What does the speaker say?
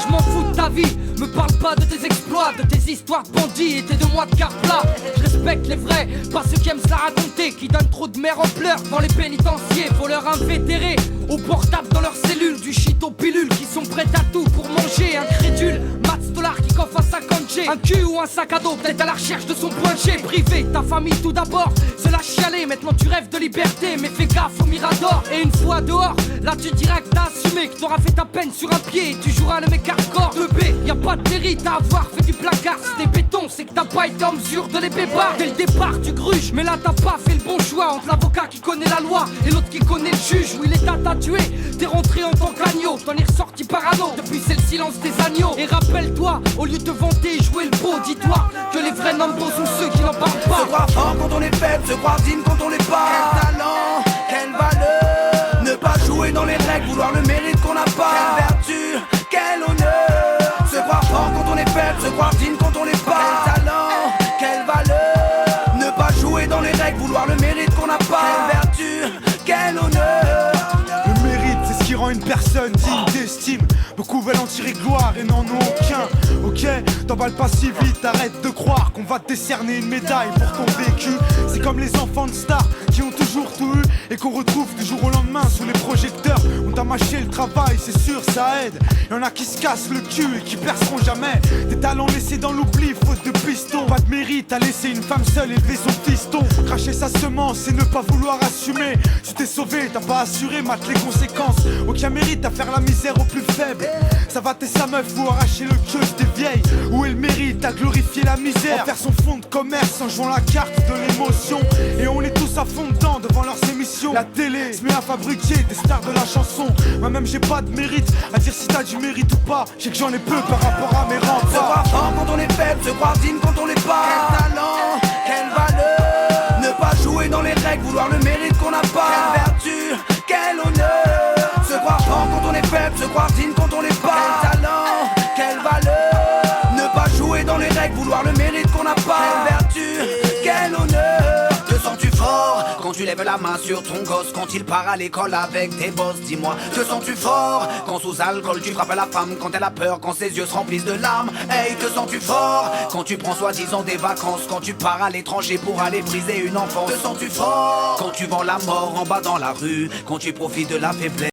je m'en fous de ta vie. Me parle pas de tes exploits, de tes histoires de bandits et tes 2 mois de carplat. Je respecte les vrais, pas ceux qui aiment se la raconter, qui donnent trop de mères en pleurs dans les pénitenciers. Voleurs invétérés, au portable dans leurs cellules, du shit aux pilules, qui sont prêts à tout pour manger. Incrédule, Mats Dollar qui coffre à 50G. Un cul ou un sac à dos, peut-être à la recherche de son point G. Privé, ta famille tout d'abord, se la chialer. Maintenant tu rêves de liberté, mais fais gaffe au Mirador. Et une fois dehors, là tu diras que t'as assumé, que t'auras fait ta peine sur un pied et tu joueras le mec hardcore. 2B, y'a pas de mérite à avoir fait du placard. Si t'es béton, c'est que t'as pas été en mesure de les bébar. Dès le départ tu gruges, mais là t'as pas fait le bon choix. Entre l'avocat qui connaît la loi et l'autre qui connaît le juge. Où il est à tué, t'es rentré en tant qu'agneau. T'en es ressorti parano, depuis c'est le silence des agneaux. Et rappelle-toi, au lieu de te vanter et jouer le beau, dis-toi que les vrais numbers sont ceux qui n'en parlent pas. Se croire fort quand on est faible, se croire digne quand on l'est pas. Quel talent, quelle valeur. Ne pas jouer dans les règles, vouloir le mérite qu'on n'a pas. Quelle vertu, quel honneur. Se croire fort quand on est faible, se croire digne quand on l'est pas. Quel talent, quelle valeur. Ne pas jouer dans les règles, vouloir le mérite qu'on n'a pas. Quelle vertu, quel honneur. Le mérite, c'est ce qui rend une personne digne d'estime. Beaucoup veulent en tirer gloire et n'en ont aucun. Ok, t'emballes pas si vite, arrête de croire qu'on va te décerner une médaille pour ton vécu. C'est comme les enfants de stars qui ont toujours tout eu et qu'on retrouve du jour au lendemain sous les projecteurs. On t'a mâché le travail, c'est sûr, ça aide. Y'en a qui se cassent le cul et qui perceront jamais. Des talents laissés dans l'oubli, faute de piston. Pas de mérite à laisser une femme seule élever son fiston. Cracher sa semence et ne pas vouloir assumer. Si t'es sauvé, t'as pas assuré, mate les conséquences. Aucun mérite à faire la misère aux plus faibles. Ça va t'aider sa meuf ou arracher le queue des vieilles. Où est le mérite à glorifier la misère, en faire son fonds de commerce en jouant la carte de l'émotion. Et on est tous à fond dedans devant leurs émissions. La télé se met à fabriquer des stars de la chanson. Moi-même j'ai pas de mérite à dire si t'as du mérite ou pas. Je sais que j'en ai peu par rapport à mes remparts. Se croire fort quand on est faible, se croire digne quand on l'est pas. Quel talent, quelle valeur. Ne pas jouer dans les règles, vouloir le mérite qu'on n'a pas. Quelle vertu, quel honneur. Se croire fort quand on est faible, se croire digne quand on l'est pas. Quel talent, quelle valeur. Ne pas jouer dans les règles, vouloir le mérite qu'on n'a pas. Quelle vertu, quel honneur. Te sens-tu fort quand tu lèves la main sur ton gosse, quand il part à l'école avec tes boss? Dis-moi, te sens-tu fort quand sous alcool tu frappes à la femme, quand elle a peur, quand ses yeux se remplissent de larmes? Hey, te sens-tu fort quand tu prends soi-disant des vacances, quand tu pars à l'étranger pour aller briser une enfance? Te sens-tu fort quand tu vends la mort en bas dans la rue, quand tu profites de la faiblesse?